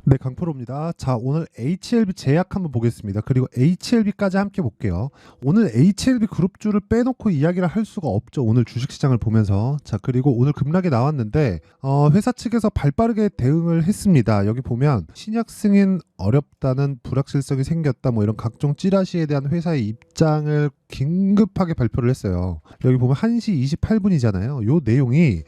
네, 강프로입니다. 자, 오늘 HLB 제약 한번 보겠습니다. 그리고 HLB까지 함께 볼게요. 오늘 HLB 그룹주를 빼놓고 이야기를 할 수가 없죠. 오늘 주식시장을 보면서. 자, 그리고 오늘 급락이 나왔는데 회사 측에서 발빠르게 대응을 했습니다. 여기 보면 신약 승인 어렵다는 불확실성이 생겼다, 뭐 이런 각종 찌라시에 대한 회사의 입장을 긴급하게 발표를 했어요. 여기 보면 1시 28분이잖아요. 요 내용이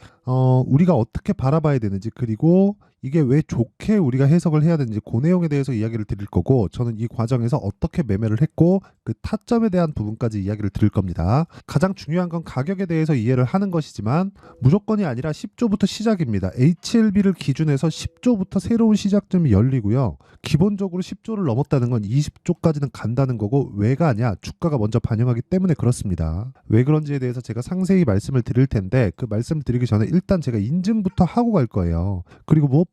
우리가 어떻게 바라봐야 되는지, 그리고 이게 왜 좋게 우리가 해석을 해야 되는지, 그 내용에 대해서 이야기를 드릴 거고, 저는 이 과정에서 어떻게 매매를 했고 그 타점에 대한 부분까지 이야기를 드릴 겁니다. 가장 중요한 건 가격에 대해서 이해를 하는 것이지만 무조건이 아니라 10조부터 시작입니다. HLB를 기준해서 10조부터 새로운 시작점이 열리고요. 기본적으로 10조를 넘었다는 건 20조까지는 간다는 거고, 왜가 아니야, 주가가 먼저 반영하기 때문에 그렇습니다. 왜 그런지에 대해서 제가 상세히 말씀을 드릴 텐데, 그 말씀을 드리기 전에 일단 제가 인증부터 하고 갈 거예요. 그리고 무엇보다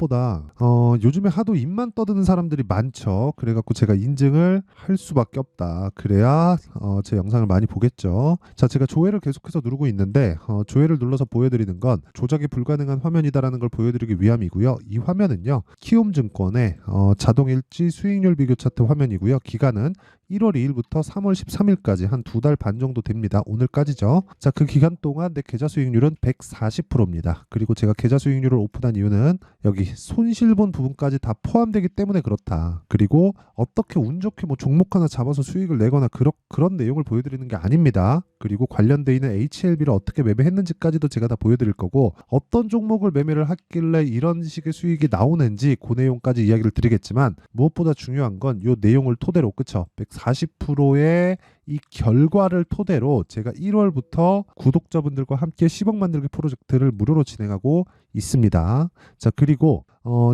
요즘에 하도 입만 떠드는 사람들이 많죠. 그래갖고 제가 인증을 할 수밖에 없다. 그래야 제 영상을 많이 보겠죠. 자, 제가 조회를 계속해서 누르고 있는데 조회를 눌러서 보여드리는 건 조작이 불가능한 화면이다라는 걸 보여드리기 위함이고요. 이 화면은요, 키움증권의 자동일지 수익률 비교 차트 화면이고요. 기간은 1월 2일부터 3월 13일까지 한 2달 반 정도 됩니다. 오늘까지죠. 자, 그 기간 동안 내 계좌 수익률은 140%입니다. 그리고 제가 계좌 수익률을 오픈한 이유는 여기 손실본 부분까지 다 포함되기 때문에 그렇다. 그리고 어떻게 운 좋게 뭐 종목 하나 잡아서 수익을 내거나 그런 내용을 보여드리는 게 아닙니다. 그리고 관련돼 있는 HLB를 어떻게 매매했는지까지도 제가 다 보여드릴 거고, 어떤 종목을 매매를 했길래 이런 식의 수익이 나오는지 그 내용까지 이야기를 드리겠지만, 무엇보다 중요한 건 이 내용을 토대로, 그쵸, 140%의 이 결과를 토대로 제가 1월부터 구독자분들과 함께 10억 만들기 프로젝트를 무료로 진행하고 있습니다. 자, 그리고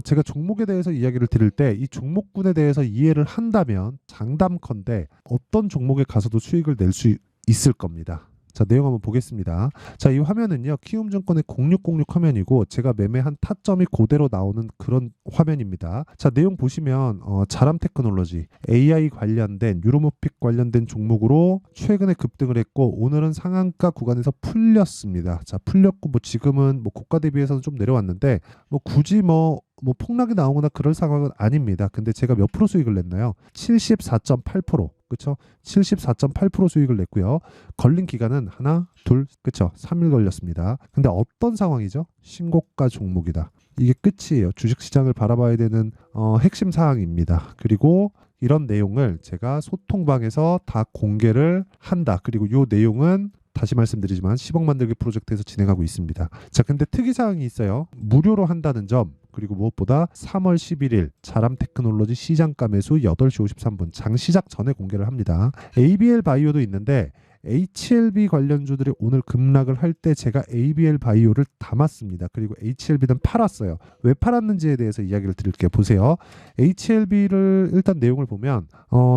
제가 종목에 대해서 이야기를 드릴 때 이 종목군에 대해서 이해를 한다면 장담컨대 어떤 종목에 가서도 수익을 낼 수 있을 겁니다. 자, 내용 한번 보겠습니다. 자, 이 화면은요, 키움증권의 0606 화면이고, 제가 매매한 타점이 그대로 나오는 그런 화면입니다. 자, 내용 보시면 자람테크놀로지, AI 관련된, 유로모픽 관련된 종목으로 최근에 급등을 했고, 오늘은 상한가 구간에서 풀렸습니다. 자, 풀렸고, 뭐 지금은 뭐 고가 대비해서는 좀 내려왔는데, 뭐 굳이 뭐 폭락이 나오거나 그럴 상황은 아닙니다. 근데 제가 몇 프로 수익을 냈나요? 74.8%. 그쵸? 74.8% 수익을 냈고요. 걸린 기간은 하나, 둘, 그쵸? 3일 걸렸습니다. 근데 어떤 상황이죠? 신고가 종목이다. 이게 끝이에요. 주식시장을 바라봐야 되는 핵심 사항입니다. 그리고 이런 내용을 제가 소통방에서 다 공개를 한다. 그리고 이 내용은 다시 말씀드리지만 10억 만들기 프로젝트에서 진행하고 있습니다. 자, 근데 특이사항이 있어요. 무료로 한다는 점, 그리고 무엇보다 3월 11일 자람테크놀로지 시장가 매수 8시 53분 장시작 전에 공개를 합니다. ABL 바이오도 있는데 HLB 관련주들이 오늘 급락을 할 때 제가 ABL 바이오를 담았습니다. 그리고 HLB는 팔았어요. 왜 팔았는지에 대해서 이야기를 드릴게요. 보세요. HLB를 일단 내용을 보면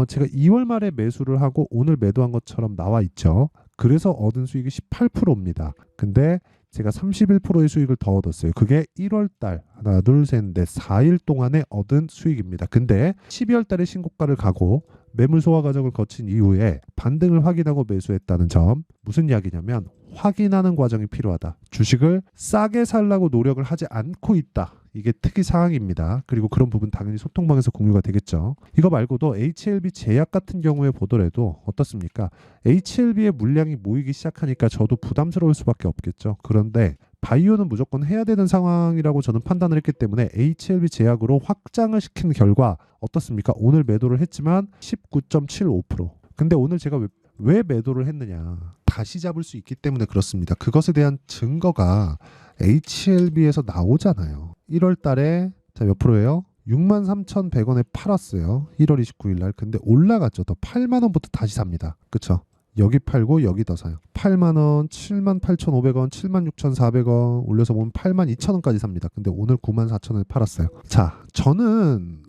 제가 2월 말에 매수를 하고 오늘 매도한 것처럼 나와 있죠. 그래서 얻은 수익이 18%입니다. 근데 제가 31%의 수익을 더 얻었어요. 그게 1월 달 하나 둘 셋 넷 4일 동안에 얻은 수익입니다. 근데 12월 달에 신고가를 가고 매물 소화 과정을 거친 이후에 반등을 확인하고 매수했다는 점, 무슨 이야기냐면 확인하는 과정이 필요하다. 주식을 싸게 살라고 노력을 하지 않고 있다. 이게 특이 사항입니다. 그리고 그런 부분 당연히 소통방에서 공유가 되겠죠. 이거 말고도 HLB 제약 같은 경우에 보더라도 어떻습니까? HLB의 물량이 모이기 시작하니까 저도 부담스러울 수밖에 없겠죠. 그런데 바이오는 무조건 해야 되는 상황이라고 저는 판단을 했기 때문에 HLB 제약으로 확장을 시킨 결과 어떻습니까? 오늘 매도를 했지만 19.75%. 근데 오늘 제가 왜 매도를 했느냐? 다시 잡을 수 있기 때문에 그렇습니다. 그것에 대한 증거가 HLB에서 나오잖아요. 1월 달에 자, 몇 프로예요? 63,100원에 팔았어요. 1월 29일 날. 근데 올라갔죠. 더 8만 원부터 다시 삽니다. 그쵸? 여기 팔고 여기 더 사요. 8만 원, 78,500원, 76,400원 올려서 보면 82,000원까지 삽니다. 근데 오늘 94,000원에 팔았어요. 자, 저는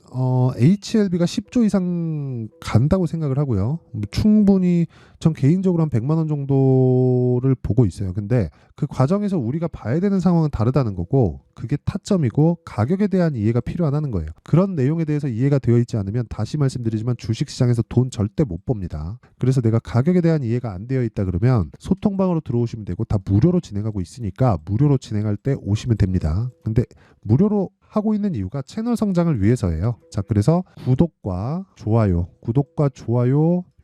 HLB가 10조 이상 간다고 생각을 하고요. 충분히 전 개인적으로 한 100만 원 정도를 보고 있어요. 근데 그 과정에서 우리가 봐야 되는 상황은 다르다는 거고, 그게 타점이고 가격에 대한 이해가 필요하다는 거예요. 그런 내용에 대해서 이해가 되어 있지 않으면 다시 말씀드리지만 주식시장에서 돈 절대 못 법니다. 그래서 내가 가격에 대한 이해가 안 되어 있다 그러면 소통방으로 들어오시면 되고, 다 무료로 진행하고 있으니까 무료로 진행할 때 오시면 됩니다. 근데 무료로 하고 있는 이유가 채널 성장을 위해서예요. 자, 그래서 구독과 좋아요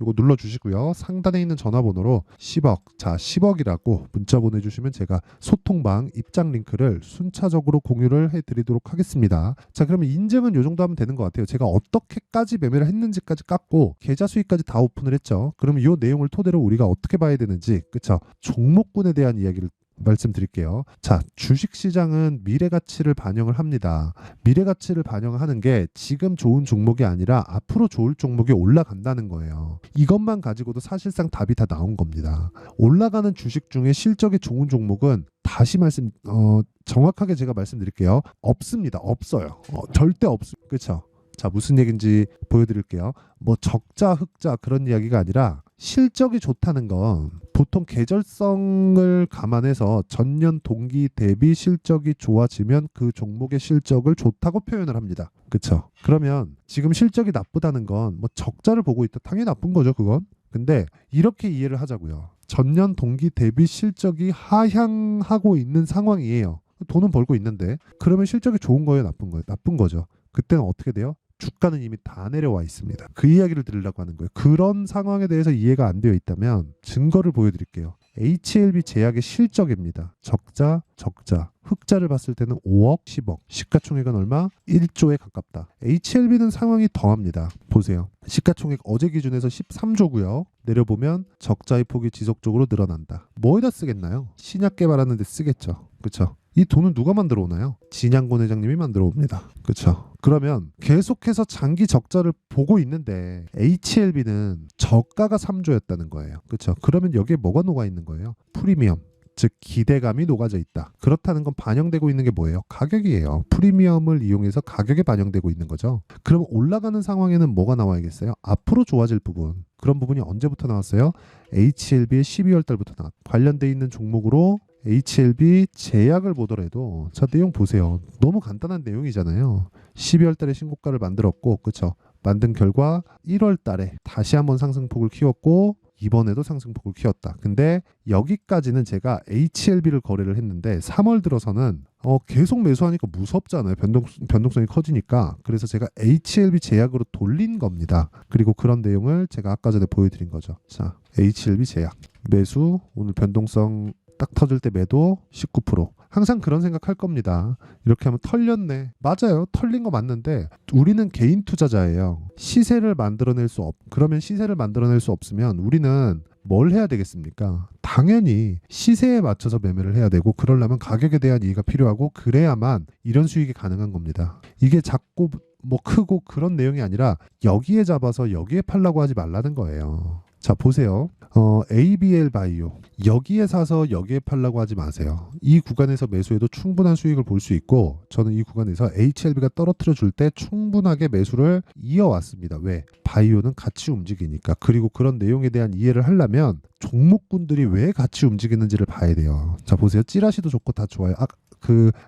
이거 눌러주시고요. 상단에 있는 전화번호로 10억, 자 10억이라고 문자 보내주시면 제가 소통방 입장 링크를 순차적으로 공유를 해드리도록 하겠습니다. 자, 그러면 인증은 이 정도 하면 되는 것 같아요. 제가 어떻게까지 매매를 했는지까지 깠고 계좌 수익까지 다 오픈을 했죠. 그러면 이 내용을 토대로 우리가 어떻게 봐야 되는지, 그쵸? 종목군에 대한 이야기를 말씀드릴게요. 자, 주식시장은 미래가치를 반영을 합니다. 미래가치를 반영하는 게 지금 좋은 종목이 아니라 앞으로 좋을 종목이 올라간다는 거예요. 이것만 가지고도 사실상 답이 다 나온 겁니다. 올라가는 주식 중에 실적이 좋은 종목은 다시 정확하게 제가 말씀드릴게요. 없습니다. 없어요. 절대 없습니다. 그렇죠? 자, 무슨 얘기인지 보여드릴게요. 뭐 적자 흑자 그런 이야기가 아니라 실적이 좋다는 건 보통 계절성을 감안해서 전년 동기 대비 실적이 좋아지면 그 종목의 실적을 좋다고 표현을 합니다. 그렇죠? 그러면 지금 실적이 나쁘다는 건 뭐 적자를 보고 있다. 당연히 나쁜 거죠, 그건. 근데 이렇게 이해를 하자고요. 전년 동기 대비 실적이 하향하고 있는 상황이에요. 돈은 벌고 있는데 그러면 실적이 좋은 거예요, 나쁜 거예요? 나쁜 거죠. 그때는 어떻게 돼요? 주가는 이미 다 내려와 있습니다. 그 이야기를 드리려고 하는 거예요. 그런 상황에 대해서 이해가 안 되어 있다면 증거를 보여드릴게요. HLB 제약의 실적입니다. 적자, 흑자를 봤을 때는 5억, 10억. 시가총액은 얼마? 1조에 가깝다. HLB는 상황이 더합니다. 보세요. 시가총액 어제 기준에서 13조고요. 내려보면 적자의 폭이 지속적으로 늘어난다. 뭐에다 쓰겠나요? 신약 개발하는 데 쓰겠죠. 그렇죠? 이 돈은 누가 만들어 오나요? 진양곤 회장님이 만들어 옵니다. 그렇죠? 그러면 계속해서 장기 적자를 보고 있는데 HLB는 저가가 3조였다는 거예요. 그렇죠? 그러면 여기에 뭐가 녹아 있는 거예요? 프리미엄. 즉 기대감이 녹아져 있다. 그렇다는 건 반영되고 있는 게 뭐예요? 가격이에요. 프리미엄을 이용해서 가격에 반영되고 있는 거죠. 그럼 올라가는 상황에는 뭐가 나와야겠어요? 앞으로 좋아질 부분. 그런 부분이 언제부터 나왔어요? HLB의 12월 달부터 나왔다. 관련돼 있는 종목으로 HLB 제약을 보더라도 자, 내용 보세요. 너무 간단한 내용이잖아요. 12월 달에 신고가를 만들었고, 그렇죠? 만든 결과 1월 달에 다시 한번 상승폭을 키웠고 이번에도 상승폭을 키웠다. 근데 여기까지는 제가 HLB를 거래를 했는데 3월 들어서는 계속 매수하니까 무섭잖아요. 변동성이 커지니까. 그래서 제가 HLB 제약으로 돌린 겁니다. 그리고 그런 내용을 제가 아까 전에 보여드린 거죠. 자, HLB 제약 매수, 오늘 변동성 딱 터질 때 매도 19%. 항상 그런 생각할 겁니다. 이렇게 하면 털렸네. 맞아요. 털린 거 맞는데 우리는 개인 투자자예요. 그러면 시세를 만들어낼 수 없으면 우리는 뭘 해야 되겠습니까? 당연히 시세에 맞춰서 매매를 해야 되고, 그러려면 가격에 대한 이해가 필요하고, 그래야만 이런 수익이 가능한 겁니다. 이게 작고 뭐 크고 그런 내용이 아니라 여기에 잡아서 여기에 팔라고 하지 말라는 거예요. 자, 보세요. ABL 바이오. 여기에 사서 여기에 팔라고 하지 마세요. 이 구간에서 매수해도 충분한 수익을 볼 수 있고, 저는 이 구간에서 HLB가 떨어뜨려 줄 때 충분하게 매수를 이어왔습니다. 왜? 바이오는 같이 움직이니까. 그리고 그런 내용에 대한 이해를 하려면 종목군들이 왜 같이 움직이는지를 봐야 돼요. 자, 보세요. 찌라시도 좋고 다 좋아요.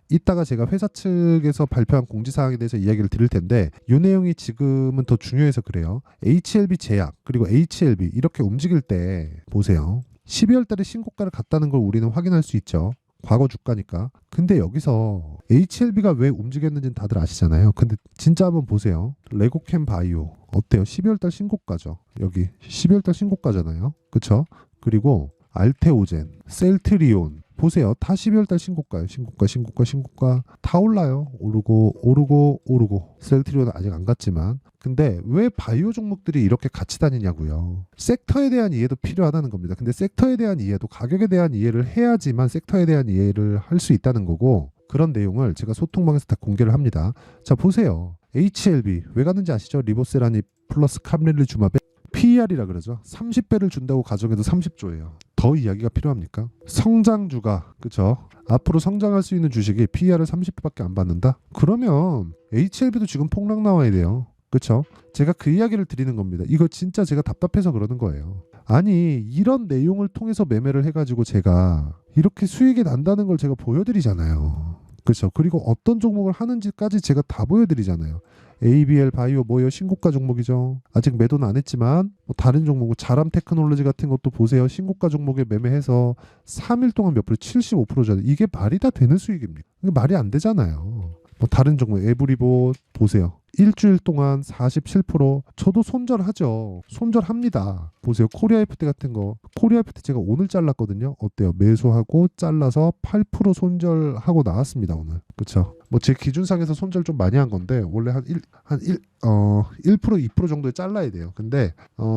이따가 제가 회사 측에서 발표한 공지사항에 대해서 이야기를 드릴 텐데, 이 내용이 지금은 더 중요해서 그래요. HLB 제약 그리고 HLB 이렇게 움직일 때 보세요. 12월 달에 신고가를 갔다는 걸 우리는 확인할 수 있죠. 과거 주가니까. 근데 여기서 HLB가 왜 움직였는지는 다들 아시잖아요. 근데 진짜 한번 보세요. 레고캠 바이오 어때요? 12월 달 신고가죠. 여기 12월 달 신고가잖아요. 그쵸? 그리고 알테오젠, 셀트리온 보세요. 다 12월 달 신고가예요. 신고가 다 올라요. 오르고. 셀트리온은 아직 안 갔지만. 근데 왜 바이오 종목들이 이렇게 같이 다니냐고요. 섹터에 대한 이해도 필요하다는 겁니다. 근데 섹터에 대한 이해도 가격에 대한 이해를 해야지만 섹터에 대한 이해를 할 수 있다는 거고, 그런 내용을 제가 소통방에서 다 공개를 합니다. 자, 보세요. HLB 왜 갔는지 아시죠? 리보세라니 플러스 카멜리주마베 PER이라 그러죠. 30배를 준다고 가정해도 30조예요. 더 이야기가 필요합니까? 성장주가, 그죠? 앞으로 성장할 수 있는 주식이 PER을 30배밖에 안 받는다? 그러면 HLB도 지금 폭락 나와야 돼요. 그쵸? 제가 그 이야기를 드리는 겁니다. 이거 진짜 제가 답답해서 그러는 거예요. 아니, 이런 내용을 통해서 매매를 해가지고 제가 이렇게 수익이 난다는 걸 제가 보여드리잖아요. 그렇죠? 그리고 어떤 종목을 하는지까지 제가 다 보여드리잖아요. ABL 바이오 뭐예요? 신고가 종목이죠. 아직 매도는 안 했지만 뭐 다른 종목, 자람 테크놀로지 같은 것도 보세요. 신고가 종목에 매매해서 3일 동안 몇 프로? 75%잖아요. 이게 말이 다 되는 수익입니까? 이게 말이 안 되잖아요. 뭐 다른 종목 에브리보 보세요. 일주일 동안 47%. 저도 손절하죠. 손절합니다. 보세요. 코리아 FT 같은 거. 코리아 FT 제가 오늘 잘랐거든요. 어때요? 매수하고 잘라서 8% 손절하고 나왔습니다. 오늘. 그렇죠? 뭐 제 기준상에서 손절 좀 많이 한 건데 원래 한 1% 2% 정도에 잘라야 돼요. 근데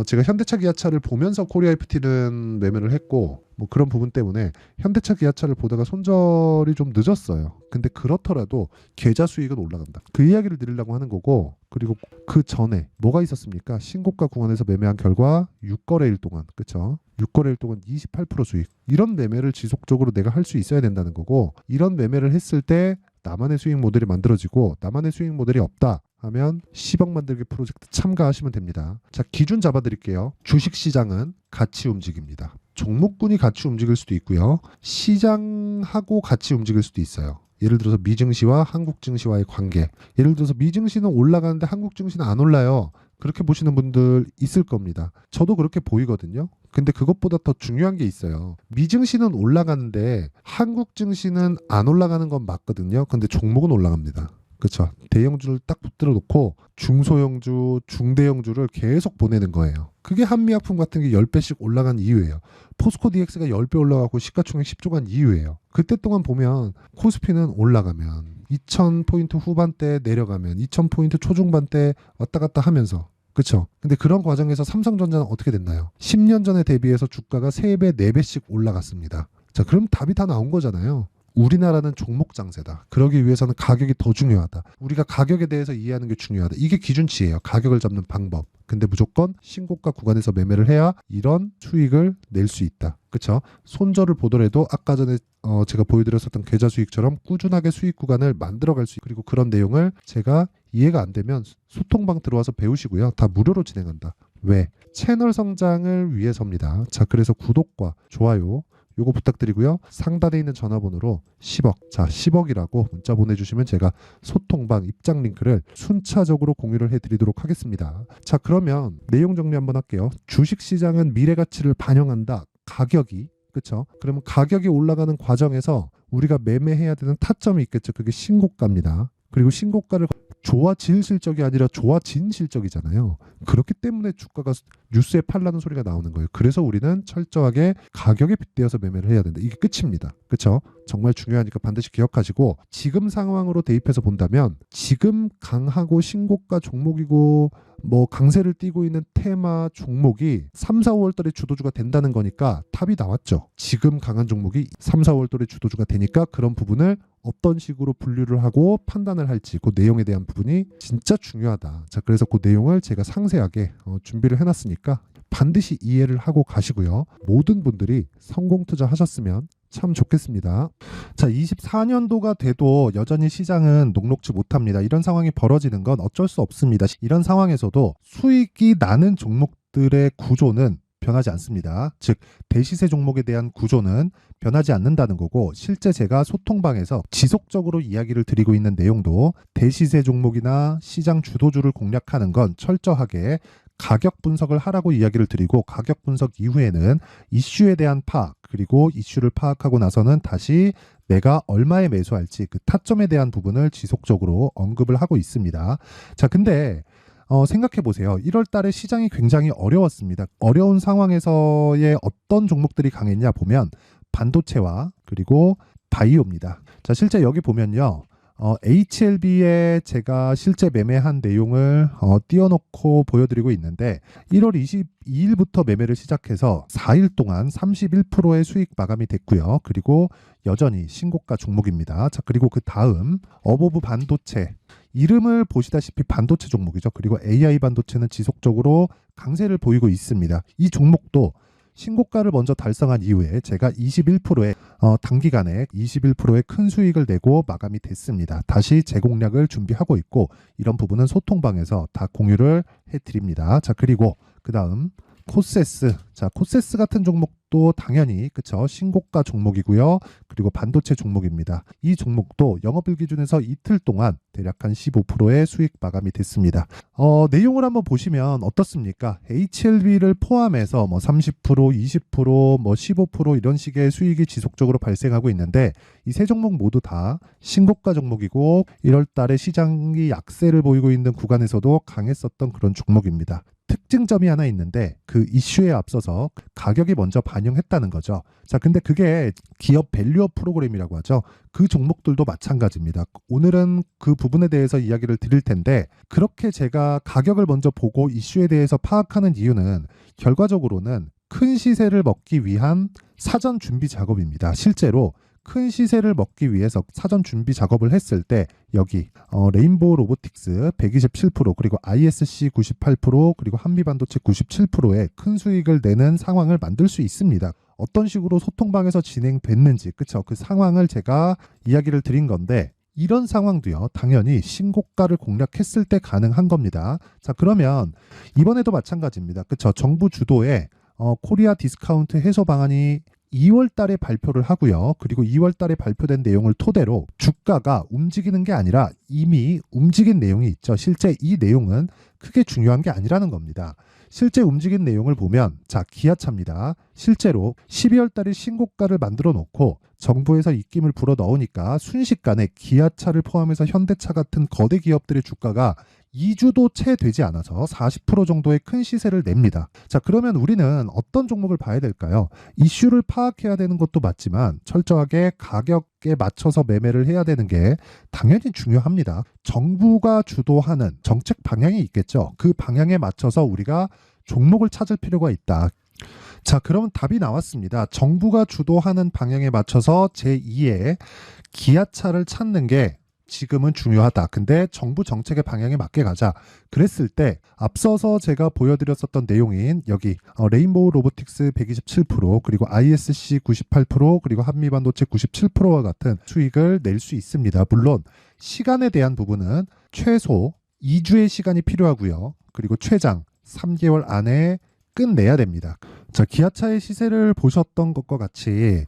제가 현대차 기아차를 보면서 코리아 FT는 매매를 했고 뭐 그런 부분 때문에 현대차 기아차를 보다가 손절이 좀 늦었어요. 근데 그렇더라도 계좌 수익은 올라간다. 그 이야기를 드리려고 하는 거고, 그리고 그 전에 뭐가 있었습니까? 신고가 구간에서 매매한 결과 6거래일 동안, 그렇죠? 6거래일 동안 28% 수익. 이런 매매를 지속적으로 내가 할 수 있어야 된다는 거고, 이런 매매를 했을 때 나만의 수익 모델이 만들어지고 나만의 수익 모델이 없다 하면 10억 만들기 프로젝트 참가하시면 됩니다. 자, 기준 잡아드릴게요. 주식시장은 같이 움직입니다. 종목군이 같이 움직일 수도 있고요. 시장하고 같이 움직일 수도 있어요. 예를 들어서 미증시와 한국증시와의 관계. 예를 들어서 미증시는 올라가는데 한국증시는 안 올라요. 그렇게 보시는 분들 있을 겁니다. 저도 그렇게 보이거든요. 근데 그것보다 더 중요한 게 있어요. 미증시는 올라가는데 한국증시는 안 올라가는 건 맞거든요. 근데 종목은 올라갑니다. 그렇죠. 대형주를 딱 붙들어 놓고 중소형주, 중대형주를 계속 보내는 거예요. 그게 한미약품 같은 게 10배씩 올라간 이유예요. 포스코 DX가 10배 올라가고 시가총액 10조 간 이유예요. 그때 동안 보면 코스피는 올라가면 2000포인트 후반대 내려가면 2000포인트 초중반대 왔다 갔다 하면서, 그렇죠. 근데 그런 과정에서 삼성전자는 어떻게 됐나요? 10년 전에 대비해서 주가가 3배, 4배씩 올라갔습니다. 자, 그럼 답이 다 나온 거잖아요. 우리나라는 종목 장세다. 그러기 위해서는 가격이 더 중요하다. 우리가 가격에 대해서 이해하는 게 중요하다. 이게 기준치예요. 가격을 잡는 방법. 근데 무조건 신고가 구간에서 매매를 해야 이런 수익을 낼 수 있다. 그렇죠? 손절을 보더라도 아까 전에 제가 보여드렸었던 계좌 수익처럼 꾸준하게 수익 구간을 만들어갈 수 있고, 그리고 그런 내용을 제가 이해가 안 되면 소통방 들어와서 배우시고요. 다 무료로 진행한다. 왜? 채널 성장을 위해서입니다. 자, 그래서 구독과 좋아요 요거 부탁드리고요. 상단에 있는 전화번호로 10억, 자 10억이라고 문자 보내주시면 제가 소통방 입장 링크를 순차적으로 공유를 해드리도록 하겠습니다. 자, 그러면 내용 정리 한번 할게요. 주식시장은 미래가치를 반영한다. 가격이, 그렇죠? 그러면 가격이 올라가는 과정에서 우리가 매매해야 되는 타점이 있겠죠. 그게 신고가입니다. 그리고 신고가를 좋아질 실적이 아니라 좋아진 실적이잖아요. 그렇기 때문에 주가가 뉴스에 팔라는 소리가 나오는 거예요. 그래서 우리는 철저하게 가격에 빗대어서 매매를 해야 된다. 이게 끝입니다. 그렇죠? 정말 중요하니까 반드시 기억하시고, 지금 상황으로 대입해서 본다면 지금 강하고 신고가 종목이고 뭐 강세를 띠고 있는 테마 종목이 3, 4, 5월 달에 주도주가 된다는 거니까 답이 나왔죠. 지금 강한 종목이 3, 4, 5월 달에 주도주가 되니까 그런 부분을 어떤 식으로 분류를 하고 판단을 할지, 그 내용에 대한 부분이 진짜 중요하다. 자, 그래서 그 내용을 제가 상세하게 준비를 해놨으니까 반드시 이해를 하고 가시고요. 모든 분들이 성공 투자하셨으면 참 좋겠습니다. 자, 24년도가 돼도 여전히 시장은 녹록지 못합니다. 이런 상황이 벌어지는 건 어쩔 수 없습니다. 이런 상황에서도 수익이 나는 종목들의 구조는 변하지 않습니다. 즉 대시세 종목에 대한 구조는 변하지 않는다는 거고, 실제 제가 소통방에서 지속적으로 이야기를 드리고 있는 내용도 대시세 종목이나 시장 주도주를 공략하는 건 철저하게 가격 분석을 하라고 이야기를 드리고, 가격 분석 이후에는 이슈에 대한 파악, 그리고 이슈를 파악하고 나서는 다시 내가 얼마에 매수할지 그 타점에 대한 부분을 지속적으로 언급을 하고 있습니다. 자, 근데 생각해 보세요. 1월 달에 시장이 굉장히 어려웠습니다. 어려운 상황에서의 어떤 종목들이 강했냐 보면 반도체와 그리고 바이오입니다. 자, 실제 여기 보면요. HLB에 제가 실제 매매한 내용을 띄워놓고 보여드리고 있는데, 1월 22일부터 매매를 시작해서 4일 동안 31%의 수익 마감이 됐고요. 그리고 여전히 신고가 종목입니다. 자, 그리고 그 다음 어보브 반도체, 이름을 보시다시피 반도체 종목이죠. 그리고 AI 반도체는 지속적으로 강세를 보이고 있습니다. 이 종목도 신고가를 먼저 달성한 이후에 제가 21%의 단기간에 21%의 큰 수익을 내고 마감이 됐습니다. 다시 재공략을 준비하고 있고, 이런 부분은 소통방에서 다 공유를 해드립니다. 자, 그리고 그 다음 코세스. 자, 코세스 같은 종목 종목도 당연히 그쵸 신고가 종목이고요. 그리고 반도체 종목입니다. 이 종목도 영업일 기준에서 이틀 동안 대략 한 15%의 수익 마감이 됐습니다. 내용을 한번 보시면 어떻습니까? HLB를 포함해서 뭐 30%, 20%, 뭐 15% 이런 식의 수익이 지속적으로 발생하고 있는데 이 세 종목 모두 다 신고가 종목이고 1월 달에 시장이 약세를 보이고 있는 구간에서도 강했었던 그런 종목입니다. 특징점이 하나 있는데 그 이슈에 앞서서 가격이 먼저 반영했다는 거죠. 자, 근데 그게 기업 밸류업 프로그램이라고 하죠. 그 종목들도 마찬가지입니다. 오늘은 그 부분에 대해서 이야기를 드릴 텐데 그렇게 제가 가격을 먼저 보고 이슈에 대해서 파악하는 이유는 결과적으로는 큰 시세를 먹기 위한 사전 준비 작업입니다. 실제로 큰 시세를 먹기 위해서 사전 준비 작업을 했을 때 여기 레인보우 로보틱스 127% 그리고 ISC 98% 그리고 한미반도체 97%의 큰 수익을 내는 상황을 만들 수 있습니다. 어떤 식으로 소통방에서 진행됐는지 그쵸? 그 상황을 제가 이야기를 드린 건데 이런 상황도요 당연히 신고가를 공략했을 때 가능한 겁니다. 자, 그러면 이번에도 마찬가지입니다. 그쵸? 정부 주도의 코리아 디스카운트 해소 방안이 2월 달에 발표를 하고요. 그리고 2월 달에 발표된 내용을 토대로 주가가 움직이는 게 아니라 이미 움직인 내용이 있죠. 실제 이 내용은 크게 중요한 게 아니라는 겁니다. 실제 움직인 내용을 보면 자, 기아차입니다. 실제로 12월 달에 신고가를 만들어 놓고 정부에서 입김을 불어 넣으니까 순식간에 기아차를 포함해서 현대차 같은 거대 기업들의 주가가 2주도 채 되지 않아서 40% 정도의 큰 시세를 냅니다. 자, 그러면 우리는 어떤 종목을 봐야 될까요? 이슈를 파악해야 되는 것도 맞지만 철저하게 가격에 맞춰서 매매를 해야 되는 게 당연히 중요합니다. 정부가 주도하는 정책 방향이 있겠죠. 그 방향에 맞춰서 우리가 종목을 찾을 필요가 있다. 자, 그러면 답이 나왔습니다. 정부가 주도하는 방향에 맞춰서 제2의 기아차를 찾는 게 지금은 중요하다. 근데 정부 정책의 방향에 맞게 가자. 그랬을 때 앞서서 제가 보여드렸었던 내용인 여기 레인보우 로보틱스 127% 그리고 ISC 98% 그리고 한미반도체 97%와 같은 수익을 낼 수 있습니다. 물론 시간에 대한 부분은 최소 2주의 시간이 필요하고요. 그리고 최장 3개월 안에 끝내야 됩니다. 자, 기아차의 시세를 보셨던 것과 같이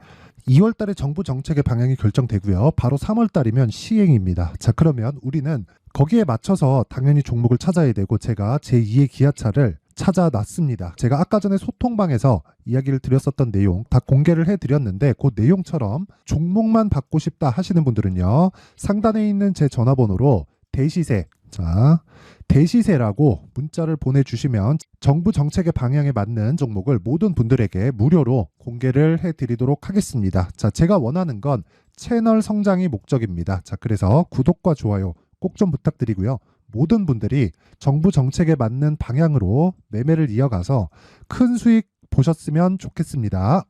2월 달에 정부 정책의 방향이 결정되고요. 바로 3월 달이면 시행입니다. 자, 그러면 우리는 거기에 맞춰서 당연히 종목을 찾아야 되고 제가 제2의 기아차를 찾아놨습니다. 제가 아까 전에 소통방에서 이야기를 드렸었던 내용 다 공개를 해드렸는데 그 내용처럼 종목만 받고 싶다 하시는 분들은요. 상단에 있는 제 전화번호로 대시세, 자, 대시세라고 문자를 보내주시면 정부 정책의 방향에 맞는 종목을 모든 분들에게 무료로 공개를 해드리도록 하겠습니다. 자, 제가 원하는 건 채널 성장이 목적입니다. 자, 그래서 구독과 좋아요 꼭 좀 부탁드리고요. 모든 분들이 정부 정책에 맞는 방향으로 매매를 이어가서 큰 수익 보셨으면 좋겠습니다.